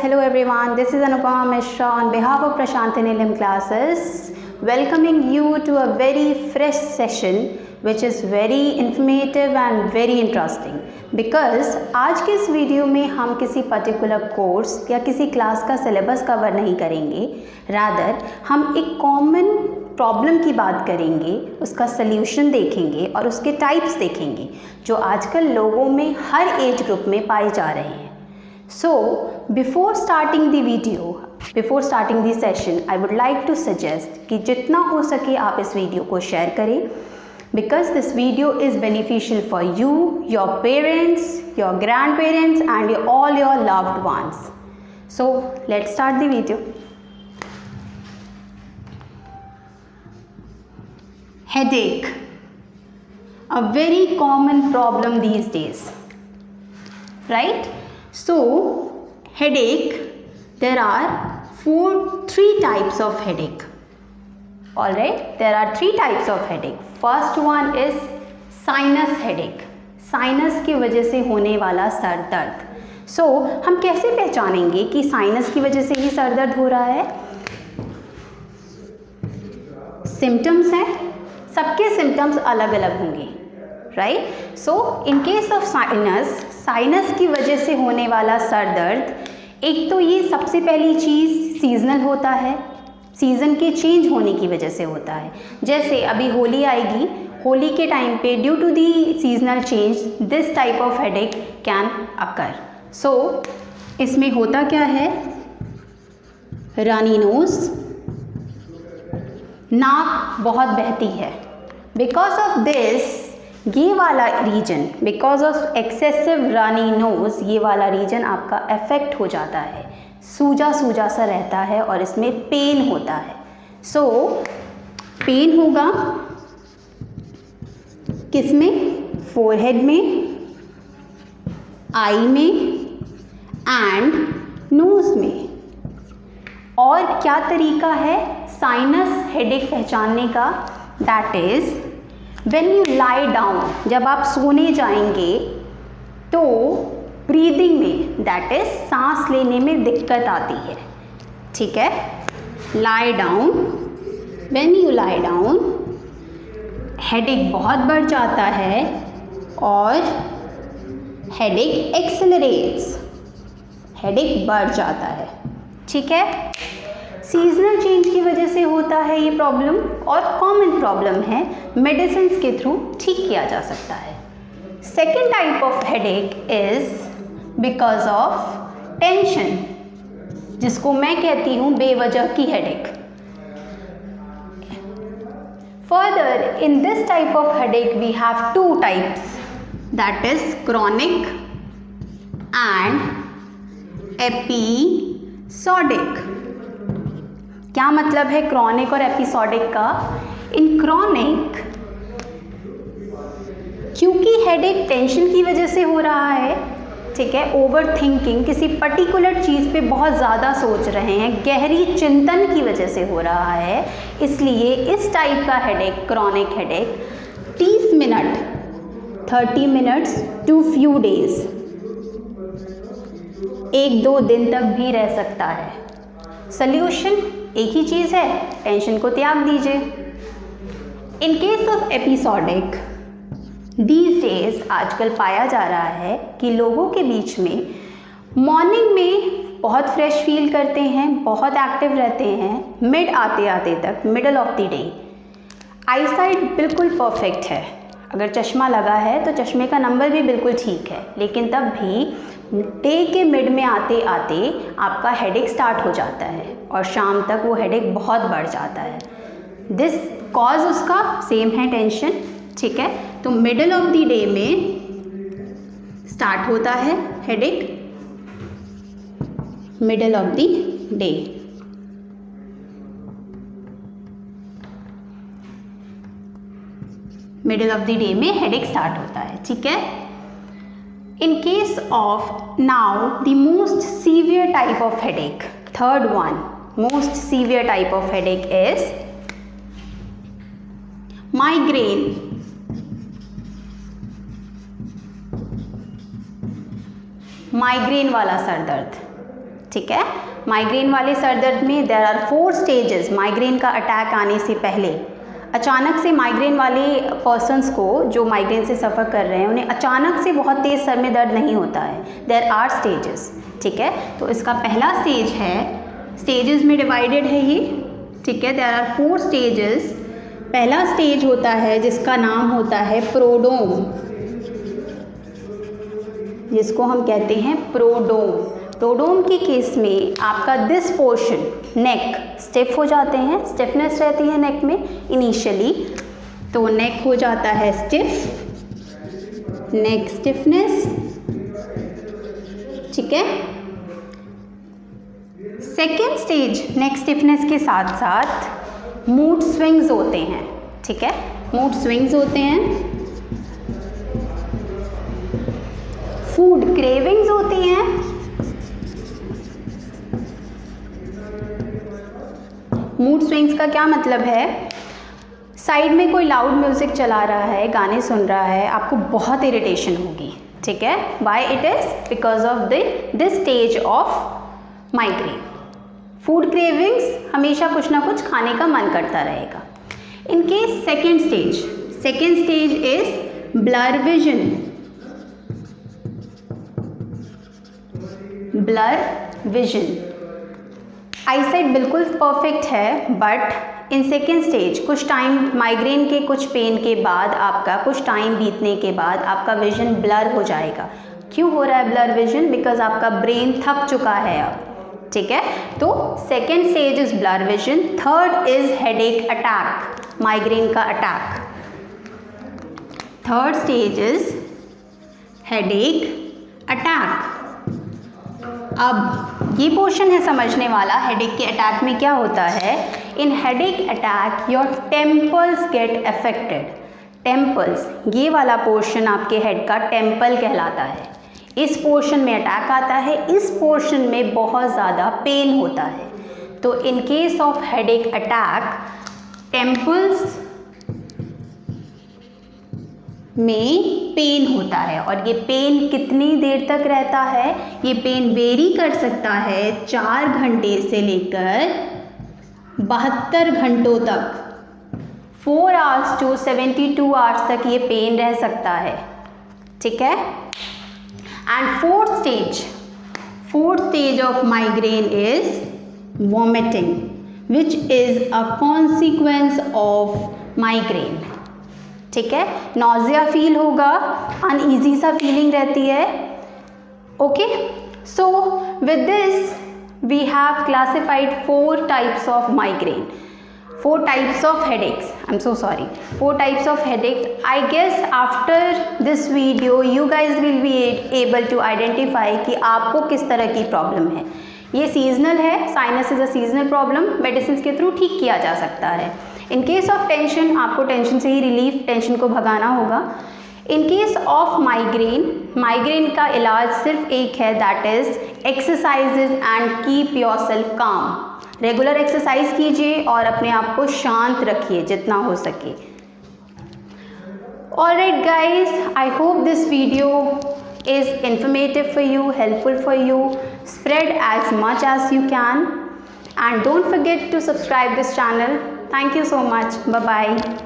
hello everyone. This is Anupama Mishra on behalf of Prashant Nilim classes, welcoming you to a very fresh session which is very informative and very interesting. Because आज के इस video में हम किसी particular course या किसी class का syllabus cover नहीं करेंगे, रादर हम एक कॉमन प्रॉब्लम की बात करेंगे, उसका सल्यूशन देखेंगे और उसके टाइप्स देखेंगे जो आजकल लोगों में हर एज ग्रुप में पाए जा रहे हैं. So, before starting the session, I would like to suggest कि जितना हो सके आप इस वीडियो को शेयर करें, because this video is beneficial for you, your parents, your grandparents and all your loved ones. So, let's start the video. Headache, a very common problem these days, right? So, headache, there are three types of headache. Alright, there are three types of headache. First one is sinus headache. Sinus की वजह से होने वाला sir दर्द. So, हम कैसे पहचानेंगे कि साइनस की वजह से ही सर दर्द हो रहा है? सिम्टम्स हैं, सबके सिम्टम्स अलग अलग होंगे, right? So in case of sinus की वजह से होने वाला सर दर्द, एक तो ये सबसे पहली चीज़ सीजनल होता है, सीज़न के चेंज होने की वजह से होता है. जैसे अभी होली आएगी, होली के टाइम पे due to the seasonal change this type of headache can occur. So इसमें होता क्या है? रनी नोज, नाक बहुत बहती है. बिकॉज ऑफ दिस ये वाला reason, because of excessive runny nose, ये वाला रीजन आपका अफेक्ट हो जाता है, सूजा सूजा सा रहता है और इसमें पेन होता है. सो पेन होगा किसमें? फोरहेड में, आई में एंड नोज में. और क्या तरीका है साइनस हेडेक पहचानने का? That is when you lie down, जब आप सोने जाएंगे तो ब्रीदिंग में, दैट इज सांस लेने में दिक्कत आती है. ठीक है, lie down, when you lie down headache बहुत बढ़ जाता है और हेडेक एक्सेलरेट्स, हेडेक बढ़ जाता है. ठीक है, सीजनल चेंज की वजह से होता है ये प्रॉब्लम और कॉमन प्रॉब्लम है, मेडिसिन के थ्रू ठीक किया जा सकता है. Second type of headache is because of tension, जिसको मैं कहती हूँ बेवजह की headache. Further in this type of headache we have two types, that is chronic and episodic. क्या मतलब है क्रॉनिक और एपिसोडिक का? इन क्रॉनिक, क्योंकि हेडेक टेंशन की वजह से हो रहा है, ठीक है, ओवर थिंकिंग, किसी पर्टिकुलर चीज़ पे बहुत ज़्यादा सोच रहे हैं, गहरी चिंतन की वजह से हो रहा है, इसलिए इस टाइप का headache, chronic headache 30 minute 30 minutes to few days, 1-2 दिन तक भी रह सकता है. सल्यूशन एक ही चीज़ है, टेंशन को त्याग दीजिए. In case of episodic, these days आजकल पाया जा रहा है कि लोगों के बीच में मॉर्निंग में बहुत फ्रेश फील करते हैं, बहुत एक्टिव रहते हैं, मिड आते आते तक, middle of the day eyesight बिल्कुल परफेक्ट है. अगर चश्मा लगा है तो चश्मे का नंबर भी बिल्कुल ठीक है, लेकिन तब भी डे के मिड में आते आते आपका हेडेक स्टार्ट हो जाता है और शाम तक वो हेडेक बहुत बढ़ जाता है. दिस कॉज उसका सेम है, टेंशन. ठीक है, तो मिडल ऑफ द डे में स्टार्ट होता है headache, middle of the day. Middle of the day में हेडेक स्टार्ट होता है. ठीक है, in case of now the most severe type of headache, third one most severe type of headache is migraine. Migraine वाला sir दर्द. ठीक है। Migraine वाले सर दर्द में देयर आर 4 स्टेजेस। माइग्रेन का अटैक आने से पहले अचानक से माइग्रेन वाले पर्सन्स को, जो माइग्रेन से सफ़र कर रहे हैं, उन्हें अचानक से बहुत तेज़ सर में दर्द नहीं होता है। देयर आर स्टेजेस, ठीक है। तो इसका पहला स्टेज है, स्टेजेस में डिवाइडेड है ये, ठीक है। There are 4 stages. पहला स्टेज होता है जिसका नाम होता है प्रोडोम, जिसको हम कहते हैं प्रोडोम। प्रोडोम के केस में आपका दिस पोर्शन, नेक, स्टिफ हो जाते हैं, स्टिफनेस रहती है नेक में इनिशियली, तो नेक हो जाता है स्टिफ, नेक स्टिफनेस, ठीक है। सेकेंड स्टेज, नेक स्टिफनेस के साथ साथ मूड स्विंग्स होते हैं, ठीक है। मूड स्विंग्स होते हैं, फूड क्रेविंग्स होती हैं, मूड स्विंग्स का क्या मतलब है? साइड में कोई लाउड म्यूजिक चला रहा है, गाने सुन रहा है, आपको बहुत इरिटेशन होगी, ठीक है। Why it is? Because of this stage of migraine. Food cravings, हमेशा कुछ ना कुछ खाने का मन करता रहेगा। इनके second stage is blur vision. Blur vision, eyesight बिल्कुल परफेक्ट है, बट इन सेकेंड स्टेज कुछ टाइम, माइग्रेन के कुछ पेन के बाद, आपका कुछ टाइम बीतने के बाद आपका विजन ब्लर हो जाएगा। क्यों हो रहा है ब्लर विजन? बिकॉज आपका ब्रेन थक चुका है अब, ठीक है। तो second stage is blur vision. Third is headache attack, migraine का attack. Third stage is headache attack. अब ये पोर्शन है समझने वाला, हेडेक के अटैक में क्या होता है। In headache attack your temples get affected. Temples, ये वाला पोर्शन आपके हेड का टेम्पल कहलाता है। इस पोर्शन में अटैक आता है, इस पोर्शन में बहुत ज़्यादा पेन होता है। तो in case of headache attack, temples में पेन होता है, और ये पेन कितनी देर तक रहता है? ये पेन वेरी कर सकता है 4 घंटे से लेकर 72 घंटों तक, 4 आवर्स टू 72 आवर्स तक ये पेन रह सकता है, ठीक है। And fourth stage of migraine is vomiting, which is a consequence of migraine, ठीक है। नॉजिया फील होगा, अनईजी सा फीलिंग रहती है, okay. So with this we have classified 4 types of migraine, 4 types of headaches. I'm so sorry. 4 types of headaches. I guess after this video you guys will be able to identify कि आपको किस तरह की problem है। ये seasonal है, sinus is a seasonal problem, medicine के through ठीक किया जा सकता है। इन केस ऑफ टेंशन, आपको टेंशन से ही रिलीफ, टेंशन को भगाना होगा। इन केस ऑफ माइग्रेन का इलाज सिर्फ एक है, that is exercises and keep your self काम। रेगुलर एक्सरसाइज कीजिए और अपने आप को शांत रखिए जितना हो सके। Alright guys, I hope this video is informative for you, helpful for you. Spread as much as you can and don't forget to subscribe this channel. Thank you so much. Bye bye.